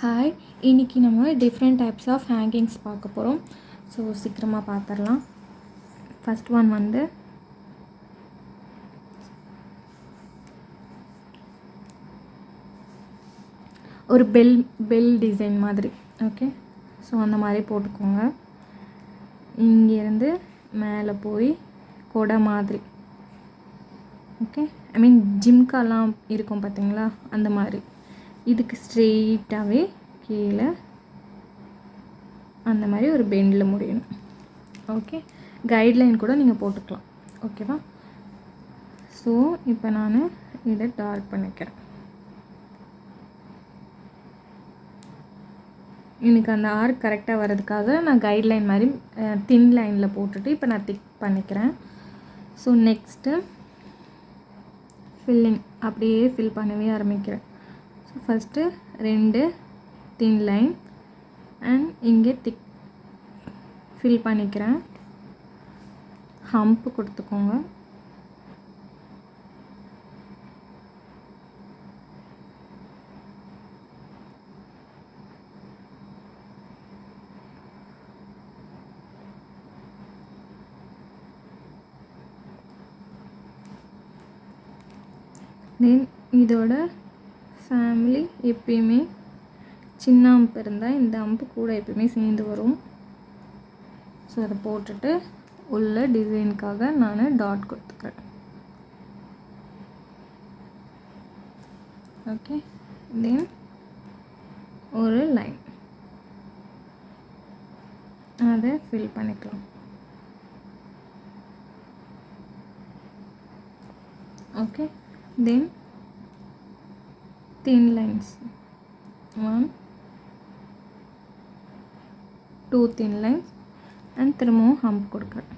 Hi, இன்றைக்கி நம்ம different types of hangings பார்க்க போகிறோம். ஸோ சீக்கிரமாக பார்த்துடலாம். ஃபஸ்ட் ஒன் வந்து ஒரு பெல் டிசைன் மாதிரி. ஓகே, ஸோ அந்த மாதிரி போட்டுக்கோங்க. இங்கேருந்து மேலே போய் கொடை மாதிரி. ஓகே, ஐ மீன் ஜிம்காலாம் இருக்கும் பார்த்தீங்களா, அந்த மாதிரி. இதுக்கு ஸ்ட்ரெயிட்டாகவே கீழே அந்த மாதிரி ஒரு பெண்டில் முடியணும். ஓகே, கைட்லைன் கூட நீங்கள் போட்டுக்கலாம். ஓகேவா? ஸோ இப்போ நான் இதை டார்க் பண்ணிக்கிறேன். எனக்கு அந்த ஆர்க் கரெக்டாக வர்றதுக்காக நான் கைட்லைன் மாதிரி தின் லைனில் போட்டுட்டு இப்போ நான் திக் பண்ணிக்கிறேன். ஸோ நெக்ஸ்ட்டு ஃபில்லிங் அப்படியே ஃபில் பண்ணவே ஆரம்பிக்கிறேன். So first 2 thin line and இங்கே திக் ஃபில் பண்ணிக்கிறேன். ஹம்ப் கொடுத்துக்கோங்க. தென் இதோட ஃபேமிலி எப்பயுமே சின்ன அம்பு இருந்தால் இந்த அம்பு கூட எப்பயுமே சேர்ந்து வரும். ஸோ அதை போட்டுட்டு உள்ள டிசைனுக்காக நான் டாட் கொடுத்துக்கிறேன். ஓகே, தென் ஒரு லைன் அதை ஃபில் பண்ணிக்கலாம். Okay, then thin lines, 1 2 thin lines and திரும்பவும் hump கொடுக்குறேன்.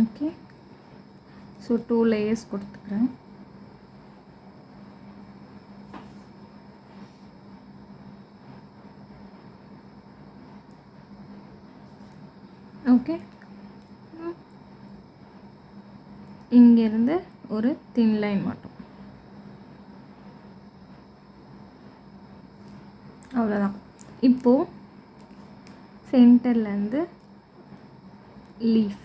ஓகே, ஸோ 2 layers கொடுத்துக்கிறேன். ஓகே, இங்கேருந்து ஒரு தின் லைன் மட்டும். அவ்வளோதான். இப்போது சென்டர்லேருந்து leaf.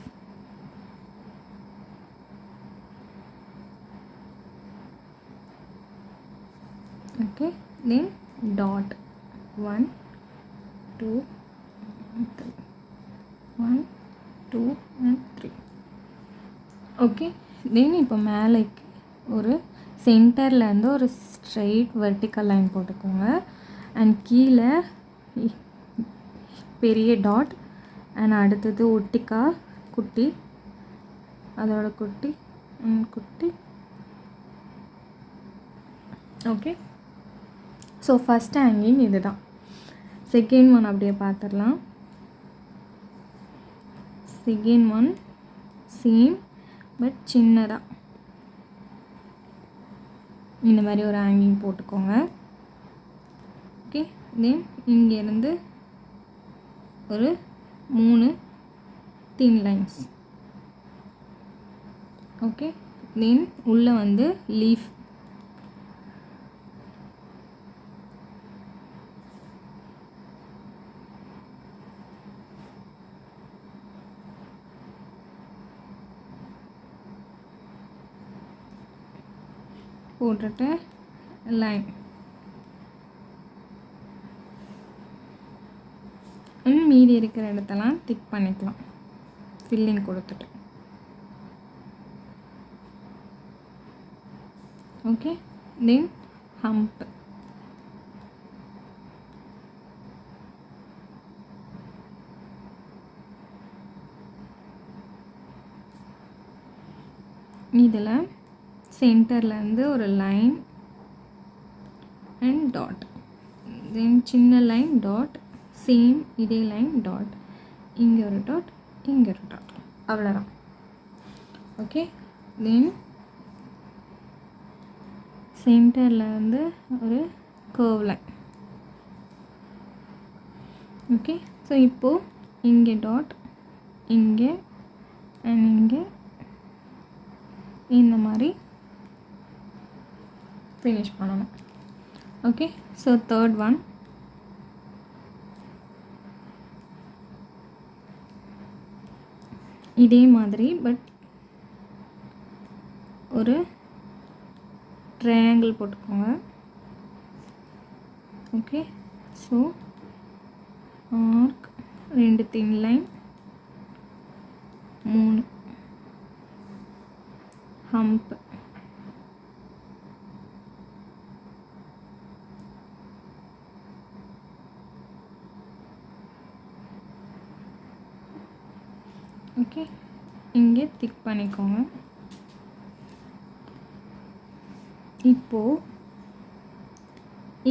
Okay, then dot 1 2 3 1 2 and 3. Okay, then இப்போ மேலேக்கு ஒரு சென்டர்லேருந்து ஒரு ஸ்ட்ரைட் வெர்டிக்கல் லைன் போட்டுக்கோங்க. அண்ட் கீழே பெரிய டாட் அண்ட் அடுத்தது ஒட்டிக்கா குட்டி, அதோட குட்டி குட்டி. ஓகே, ஸோ ஃபஸ்ட் ஹேங்கிங் இது தான். செகண்ட் ஒன் அப்படியே பார்த்துடலாம். செகண்ட் ஒன் சேம் பட் சின்னதாக இந்த மாதிரி ஒரு ஹேங்கிங் போட்டுக்கோங்க. ஓகே, தென் இங்கேருந்து ஒரு 3 தின் லைன்ஸ். ஓகே, தென் உள்ளே வந்து லீஃப். போட்டுட்டு லைன் மீதி இருக்கிற இடத்தெல்லாம் டிக் பண்ணிக்கலாம் ஃபில்லிங் கொடுத்துட்டு. ஓகே, தென் ஹம்ப். இதில் சென்டர்லேருந்து ஒரு லைன் அண்ட் டாட், தென் சின்ன லைன் டாட், சேம் இதே லைன் டாட், இங்கே ஒரு டாட், இங்கே ஒரு டாட். அவ்வளோதான். ஓகே, தென் சென்டர்லேருந்து ஒரு கர்வ் லைன். ஓகே, ஸோ இப்போது இங்கே டாட், இங்கே ஃபினிஷ் பண்ணணும். ஓகே, ஸோ தேர்ட் ஒன் இதே மாதிரி பட் ஒரு ட்ரையாங்கிள் போட்டுக்கோங்க. Okay, so arc 2 thin line, 3 hump, okay, இங்கே திக் பண்ணிக்கோங்க. இப்போது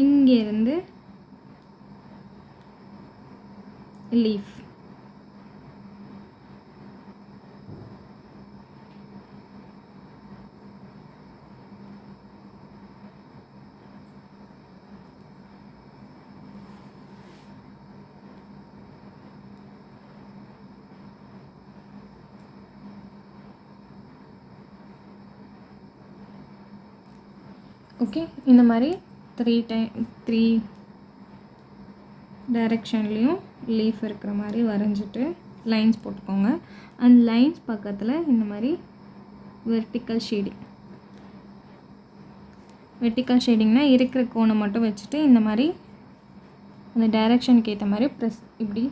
இங்கேருந்து லீஃப் ஓகே, இந்த மாதிரி 3 டைரெக்ஷன்லேயும் லீஃப் இருக்கிற மாதிரி வரைஞ்சிட்டு லைன்ஸ் போட்டுக்கோங்க. அந்த லைன்ஸ் பக்கத்தில் இந்த மாதிரி வெர்டிக்கல் ஷேடிங்னால் இருக்கிற கோணை மட்டும் வச்சுட்டு இந்த மாதிரி அந்த டைரெக்ஷனுக்கு ஏற்ற மாதிரி இப்படி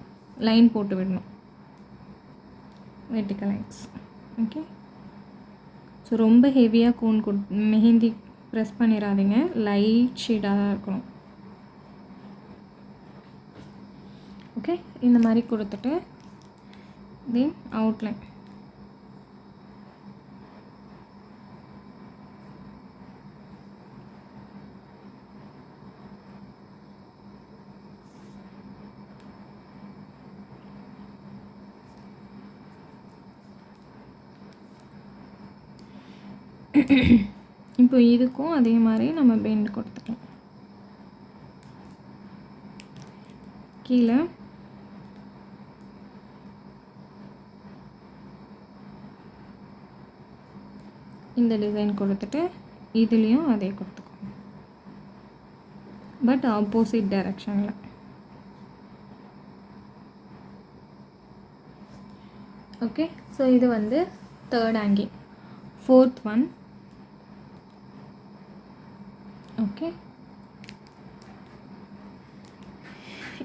லைன் போட்டு விடணும், வெர்டிக்கல் லைன்ஸ். ஓகே, ஸோ ரொம்ப ஹெவியாக மெஹந்தி ப்ரெஸ் பண்ணிடாதீங்க, லைட் ஷேடாக தான் இருக்கணும். ஓகே, இந்த மாதிரி கொடுத்துட்டு தென் அவுட்லைன். இப்போ இதுக்கும் அதே மாதிரி நம்ம பெண்ட் கொடுத்துக்கலாம். கீழே இந்த டிசைன் கொடுத்துட்டு இதுலேயும் அதே கொடுத்துக்கோங்க, பட் ஆப்போசிட் டைரெக்ஷனில். ஓகே, ஸோ இது வந்து third angle. Fourth one. Okay,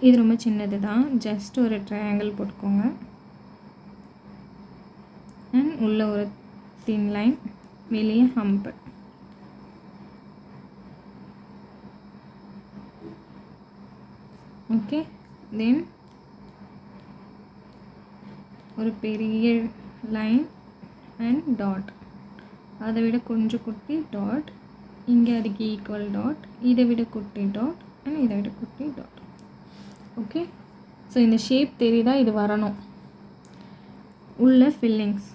இது ரொம்ப சின்னது தான், ஜஸ்ட் ஒரு ட்ரையாங்கிள் போட்டுக்கோங்க அண்ட் உள்ள ஒரு தின் லைன், வெளியே ஹம்ப். ஓகே, தென் ஒரு பெரிய லைன் அண்ட் டாட், அதை விட கொஞ்சம் குட்டி டாட், இங்கே அதுக்கு ஈக்குவல் டாட், இதை விட குட்டி டாட் அண்ட் இதை விட குட்டி டாட். ஓகே, ஸோ இந்த ஷேப் தெரியுதா, இது வரணும். உள்ள ஃபில்லிங்ஸ்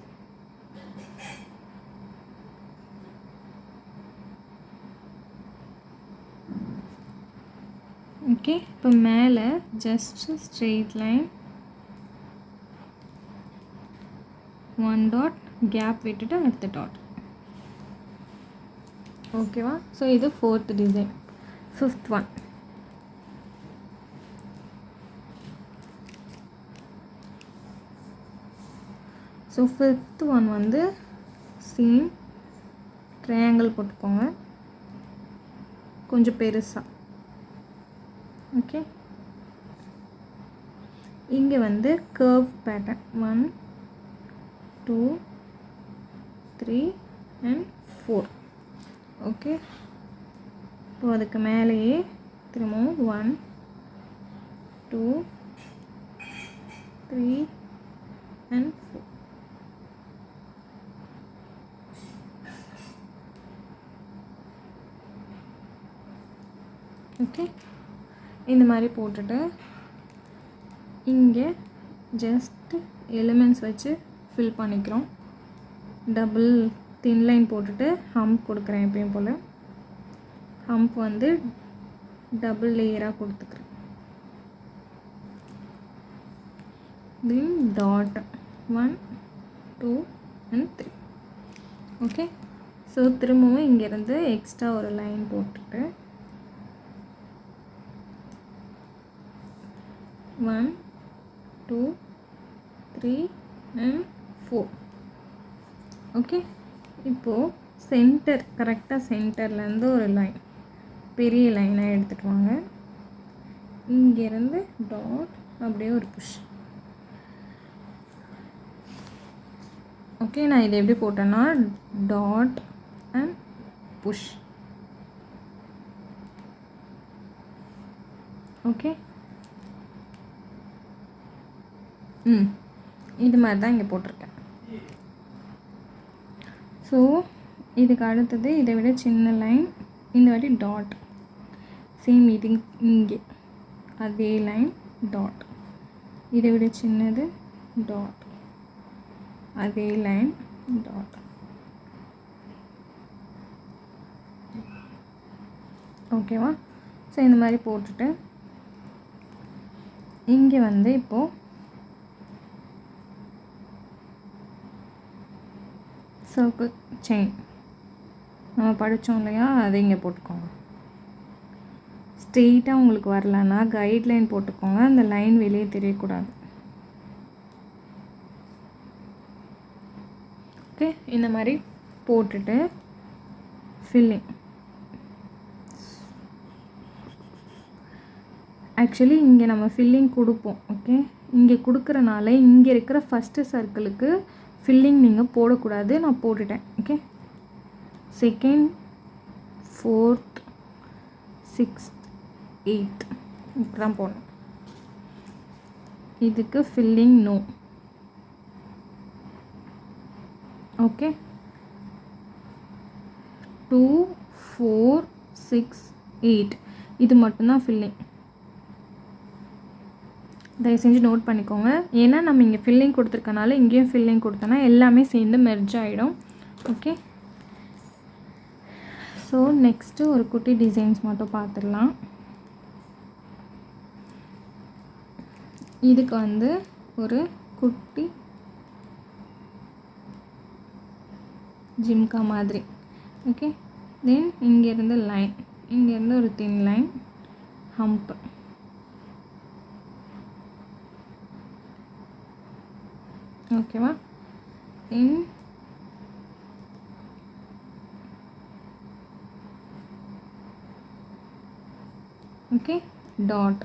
ஓகே, இப்போ மேலே just straight line, 1 dot gap விட்டுட்டு அடுத்த டாட். ஓகேவா, ஸோ இது fourth design. Fifth one. So fifth one வந்து சேம் ட்ரையாங்கிள் போட்டுக்கோங்க, கொஞ்சம் பெருசாக. ஓகே, இங்கே வந்து கர்வ் பேட்டர்ன் 1 2 3 and 4. ஓகே, இப்போ அதுக்கு மேலேயே திரும்பவும் 1 2 3 and 4. ஓகே, இந்த மாதிரி போட்டுட்டு இங்கே ஜஸ்ட் எலிமெண்ட்ஸ் வச்சு ஃபில் பண்ணிக்கிறோம். டபுள் தின் லைன் போட்டுட்டு ஹம்ப் கொடுக்குறேன். எப்பயும் போல் ஹம்ப் வந்து டபுள் லேயராக கொடுத்துக்கிறேன். தென் டாட் 1 2 and 3. ஓகே, ஸோ திரும்பவும் இங்கேருந்து எக்ஸ்ட்ரா ஒரு லைன் போட்டுட்டு 1 2 3 and 4. ஓகே, இப்போது சென்டர் கரெக்டாக சென்டர்லேருந்து ஒரு லைன், பெரிய லைனாக எடுத்துகிட்டு வாங்க. இங்கேருந்து டாட் அப்படியே ஒரு புஷ். ஓகே, நான் இதை எப்படி போட்டேன்னா டாட் அண்ட் புஷ். ஓகே, இது மாதிரி தான் இங்கே போட்டிருக்கேன். ஸோ இதுக்கு அடுத்தது இதை விட சின்ன லைன், இந்த வாட்டி டாட். சேம் இது இங்கே அதே லைன் டாட், இதை விட சின்னது டாட், அதே லைன் டாட். ஓகேவா? ஸோ இந்த மாதிரி போட்டுட்டு இங்கே வந்து இப்போது சர்க்கிள் செயின் நம்ம படித்தோம் இல்லையா, அதை இங்கே போட்டுக்கோங்க. ஸ்ட்ரெயிட்டாக உங்களுக்கு வரலன்னா கைட்லைன் போட்டுக்கோங்க, அந்த லைன் வெளியே தெரியக்கூடாது. ஓகே, இந்த மாதிரி போட்டுட்டு ஃபில்லிங். ஆக்சுவலி இங்கே நம்ம ஃபில்லிங் கொடுப்போம். ஓகே, இங்கே கொடுக்குறனால இங்கே இருக்கிற ஃபஸ்ட்டு சர்க்கிளுக்கு ஃபில்லிங் நீங்கள் போடக்கூடாது, நான் போட்டுட்டேன். Okay, second, fourth, sixth, eighth இப்படி தான் போடணும். இதுக்கு ஃபில்லிங் நோ. ஓகே, 2 4 6 8 இது மட்டும்தான் ஃபில்லிங். தயவு செஞ்சு நோட் பண்ணிக்கோங்க, ஏன்னா நம்ம இங்கே ஃபில்லிங் கொடுத்துருக்கனால இங்கேயும் ஃபில்லிங் கொடுத்தோன்னா எல்லாமே சேர்ந்து மெர்ஜ் ஆகிடும். ஓகே, ஸோ நெக்ஸ்ட்டு ஒரு குட்டி டிசைன்ஸ் மட்டும் பார்த்துடலாம். இதுக்கு வந்து ஒரு குட்டி ஜிம்கா மாதிரி. ஓகே, தென் இங்கேருந்து லைன், இங்கேருந்து ஒரு தின் லைன் ஹம்ப். ஓகேவா? Okay, dot,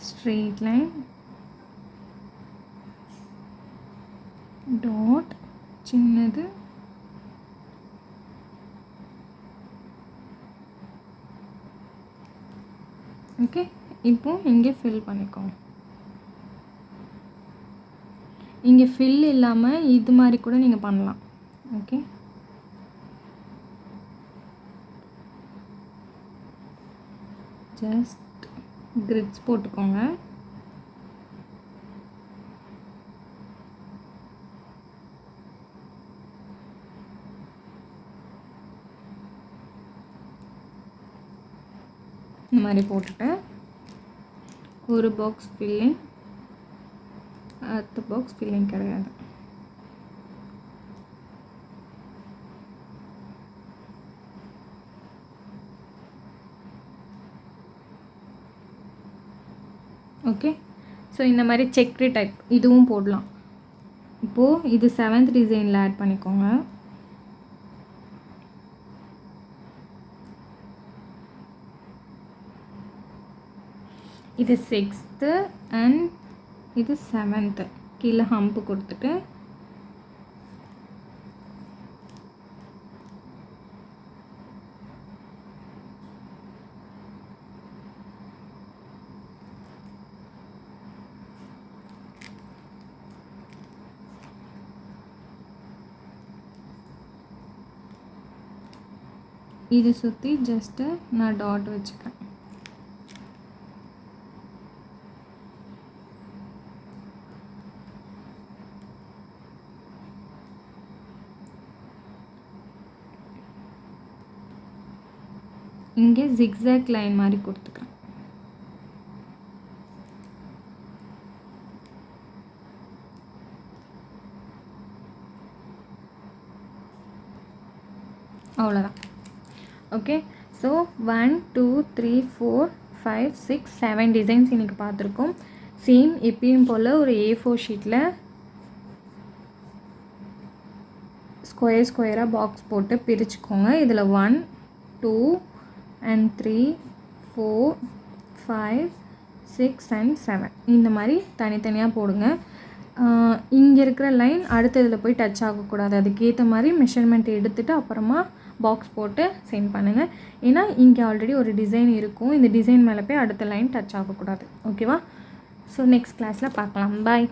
straight line, dot சின்னது, ஓகே. இப்போ இங்கே ஃபில் பண்ணிக்கோங்க. இங்கே ஃபில் இல்லாமல் இது மாதிரி கூட நீங்கள் பண்ணலாம். ஓகே, ஜஸ்ட் கிரிட்ஸ் போட்டுக்கோங்க. இந்த மாதிரி போட்டுட்டு ஒரு பாக்ஸ் ஃபில்லிங், அடுத்த பாக்ஸ் ஃபில்லிங் கிடையாது. ஓகே, ஸோ இந்த மாதிரி செக்ரி டைப் இதுவும் போடலாம். இப்போது இது 7th டிசைனில் ஆட் பண்ணிக்கோங்க. இது 6th அண்ட் இது 7th. கீழே ஹம்ப் கொடுத்துட்டு இது சுற்றி ஜஸ்ட்டு நான் டாட் வச்சுக்கிறேன். இங்கே ஜிக்ஸாக் லைன் மாதிரி கொடுத்துக்கிறேன். அவ்வளோதான். ஓகே, ஸோ 1 2 3 4 5 6 7 டிசைன்ஸ் இன்றைக்கி பார்த்துருக்கோம். சேம் எப்பயும் போல் ஒரு A4 ஷீட்டில் ஸ்கொயராக பாக்ஸ் போட்டு பிரிச்சுக்கோங்க. இதில் 1 2 and 3 4 5 6 and 7 இந்த மாதிரி தனித்தனியாக போடுங்க. இங்கே இருக்கிற லைன் அடுத்த இதில் போய் டச் ஆகக்கூடாது. அதுக்கேற்ற மாதிரி மெஷர்மெண்ட் எடுத்துகிட்டு அப்புறமா பாக்ஸ் போட்டு சென்ட் பண்ணுங்கள். ஏன்னா இங்கே ஆல்ரெடி ஒரு டிசைன் இருக்கும். இந்த டிசைன் மேலே போய் அடுத்த லைன் டச் ஆகக்கூடாது. ஓகேவா? ஸோ நெக்ஸ்ட் கிளாஸில் பார்க்கலாம். பாய்.